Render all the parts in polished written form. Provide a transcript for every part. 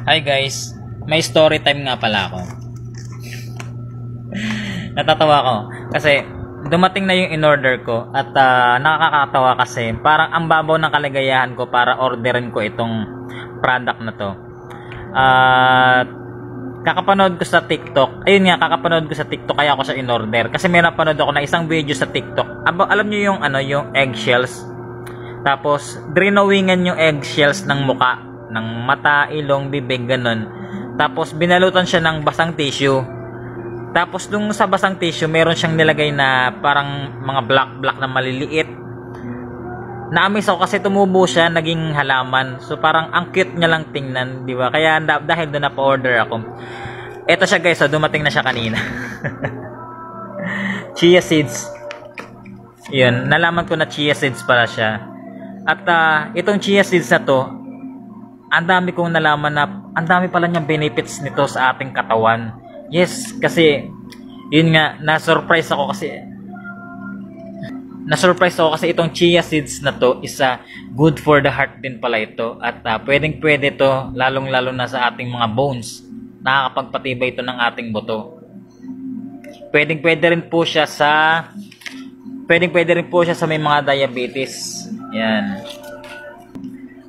Hi guys, may story time nga pala ako. Natatawa ko kasi dumating na yung in-order ko at nakakatawa kasi parang ang babaw ng kaligayahan ko para orderin ko itong product na to. At kakapanood ko sa TikTok. Ayun nga, kakapanood ko sa TikTok kaya ako siya in-order kasi may napanood ako na isang video sa TikTok. Alam niyo yung yung eggshells. Tapos drinawingan yung eggshells ng muka, ng mata, ilong, bibig, ganun. Tapos binalutan siya ng basang tissue. Tapos dun sa basang tissue, meron siyang nilagay na parang mga black na maliliit. Na-amaze ako kasi tumubo siya, naging halaman. So parang ang cute niya lang tingnan, di ba? Kaya dahil doon na-order ako. Eto siya guys, so dumating na siya kanina. Chia seeds. Yun, nalaman ko na chia seeds pala siya. At itong chia seeds na to, ang dami kong nalaman na ang dami pala niyang benefits nito sa ating katawan. Yes, kasi yun nga, na-surprise ako kasi itong chia seeds na to is good for the heart din pala ito. At pwedeng-pwede to lalong-lalo na sa ating mga bones. Nakakapagpatibay ito ng ating buto. Pwedeng-pwede rin po siya sa may mga diabetes. Yan.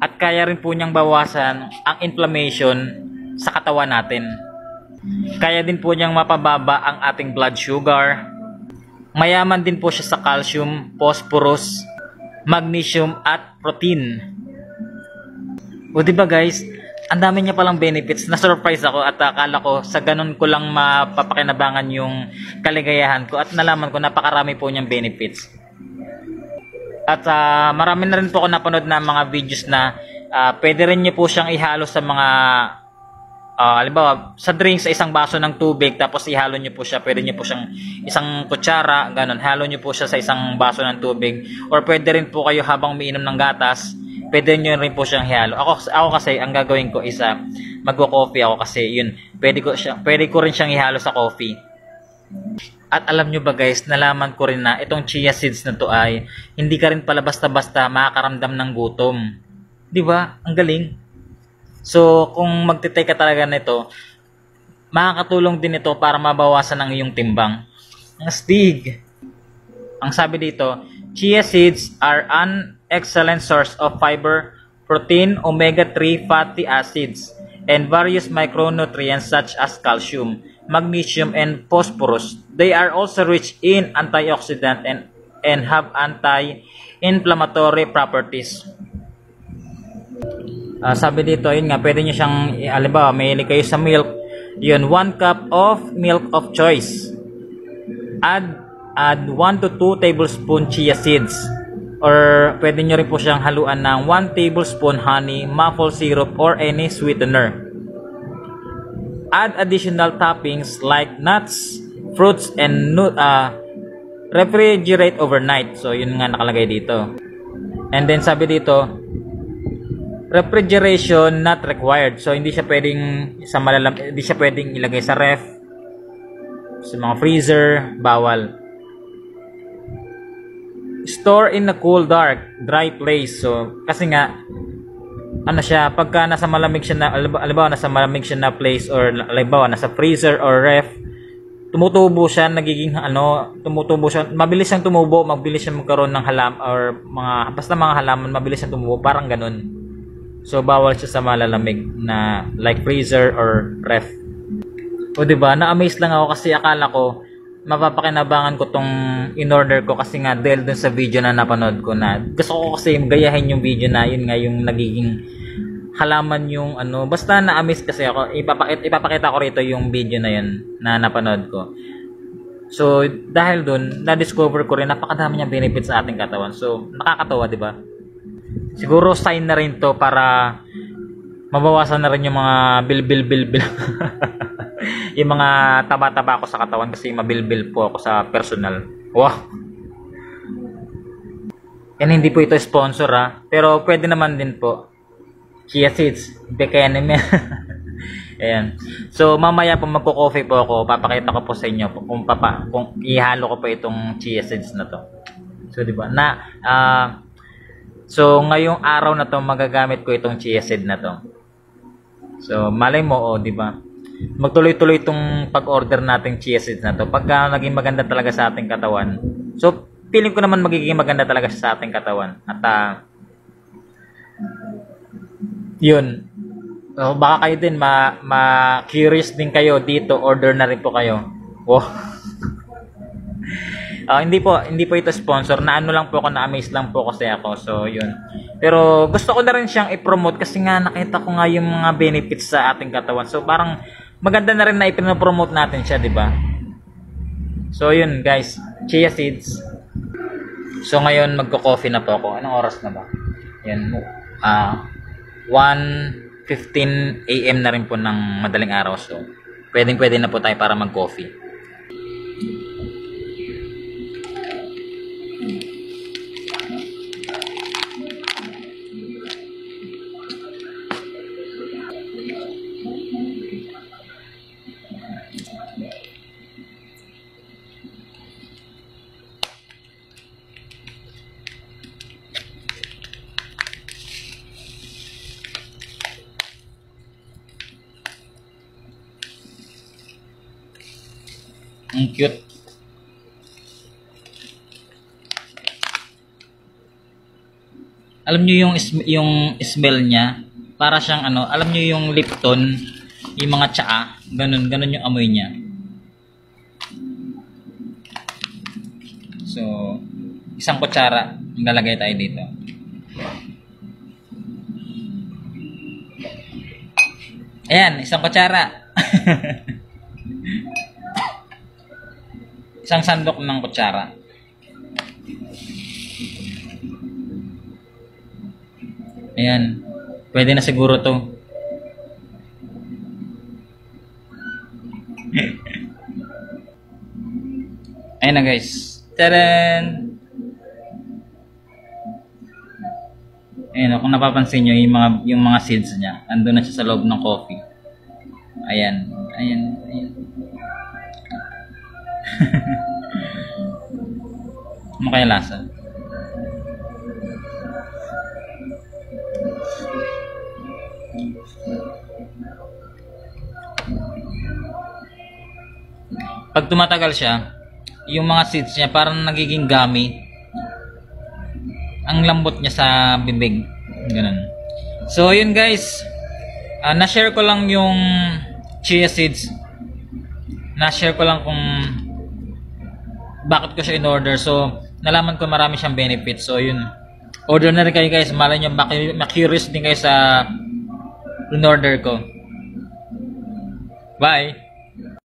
At kaya rin po niyang bawasan ang inflammation sa katawan natin. Kaya din po niyang mapababa ang ating blood sugar. Mayaman din po siya sa calcium, phosphorus, magnesium at protein. O diba guys, ang dami niya palang benefits. Na-surprise ako at akala ko sa ganun ko lang mapapakinabangan yung kaligayahan ko at nalaman ko napakarami po niyang benefits. At marami na rin po ako napanood na mga videos na pwede rin niyo po siyang ihalo sa mga halimbawa sa drinks, sa isang baso ng tubig, tapos ihalo niyo po siya. Pwede niyo po siyang isang kutsara, ganun, halo niyo po siya sa isang baso ng tubig. Or pwede rin po kayo habang umiinom ng gatas, pwede niyo rin po siyang ihalo. Ako kasi ang gagawin ko is magko-coffee ako kasi yun, pwede ko rin siyang ihalo sa coffee. At alam nyo ba guys, nalaman ko rin na itong chia seeds na to ay hindi ka rin pala basta-basta makakaramdam ng gutom. Di ba? Ang galing. So, kung magtitake ka talaga nito, makakatulong din ito para mabawasan ang iyong timbang. Ang astig. Ang sabi dito, chia seeds are an excellent source of fiber, protein, omega-3 fatty acids, and various micronutrients such as calcium, magnesium, and phosphorus. They are also rich in antioxidant and have anti-inflammatory properties. Sabi dito, yun nga, pwede nyo siyang, halimbawa, may kayo sa milk, yun, 1 cup of milk of choice. Add 1 to 2 tablespoon chia seeds. Or pwede nyo rin po siyang haluan ng 1 tablespoon honey, maple syrup, or any sweetener. Add additional toppings like nuts, fruits, and refrigerate overnight. So, yun nga nakalagay dito. And then, sabi dito, refrigeration not required. So, hindi siya pwedeng ilagay sa ref, sa mga freezer, bawal. Store in a cool, dry place. So, kasi nga, pagka nasa malamig siya na place, or halimbawa nasa freezer or ref, tumutubo siya, mabilis siyang tumubo, mabilis siyang magkaroon ng mga halaman, mabilis siyang tumubo, parang ganun. So bawal siya sa malalamig na like freezer or ref. O diba, na-amaze lang ako kasi akala ko mapapakinabangan ko tong in-order ko kasi nga dahil dun sa video na napanood ko na gusto ko kasi gayahin yung video na yun nga yung nagiging halaman yung basta na-amaze kasi ako. Ipapakita ko rito yung video na yun na napanood ko. So dahil dun na-discover ko rin napakadami niyang benefits sa ating katawan. So nakakatawa, di ba? Siguro sign na rin to para mabawasan na rin yung mga bilbil yung mga taba-taba ko sa katawan kasi mabilbil po ako sa personal. Wow. Yan, hindi po ito sponsor pero pwede naman din po. Chia seeds, bekenem yan. Ayan. So mamaya po magko-coffee po ako, papakita ko po sa inyo kung ihalo ko pa itong chia seeds na to. So di ba? So ngayong araw na to magagamit ko itong chia seed na to. So, malay mo, di ba? Magtuloy-tuloy itong pag-order nating chia seeds na to. Pagka naging maganda talaga sa ating katawan. So, feeling ko naman magiging maganda talaga sa ating katawan. At, yun. So, baka kayo din, ma-curious din kayo dito. Order na rin po kayo. Wow. Hindi po ito sponsor. Na ano lang po ako, na-amaze lang po kasi ako. So, yun. Pero gusto ko na rin siyang i-promote kasi nga nakita ko nga yung mga benefits sa ating katawan. So, parang maganda na rin na ipinopromote natin siya, di ba? So, yun guys. Chia seeds. So, ngayon magko-coffee na po ako. Anong oras na ba? Yan. 1:15 AM na rin po ng madaling araw. So, pwede na po tayo para mag-coffee. Ang cute. Alam niyo yung smell niya, para siyang ano, alam niyo yung Lipton, yung mga tsaa, ganun yung amoy niya. So, isang kutsara ang lalagay tayo dito. Ayan, isang kutsara. Isang sandok ng kutsara. Ayan. Pwede na siguro to. Ayan na guys. Taran! Ayan, kung napapansin nyo, yung mga seeds niya, andun na siya sa loob ng coffee. Ayan. Ano kaya lasa? Pag tumatagal siya, yung mga seeds niya parang nagiging gummy. Ang lambot niya sa bibig. Ganun. So, yun guys. Na-share ko lang yung chia seeds. Na-share ko lang kung bakit ko siya in-order. So, nalaman ko marami siyang benefits. So, yun. Order na rin kayo guys. Malay nyo, ma-curious din kayo sa in-order ko. Bye!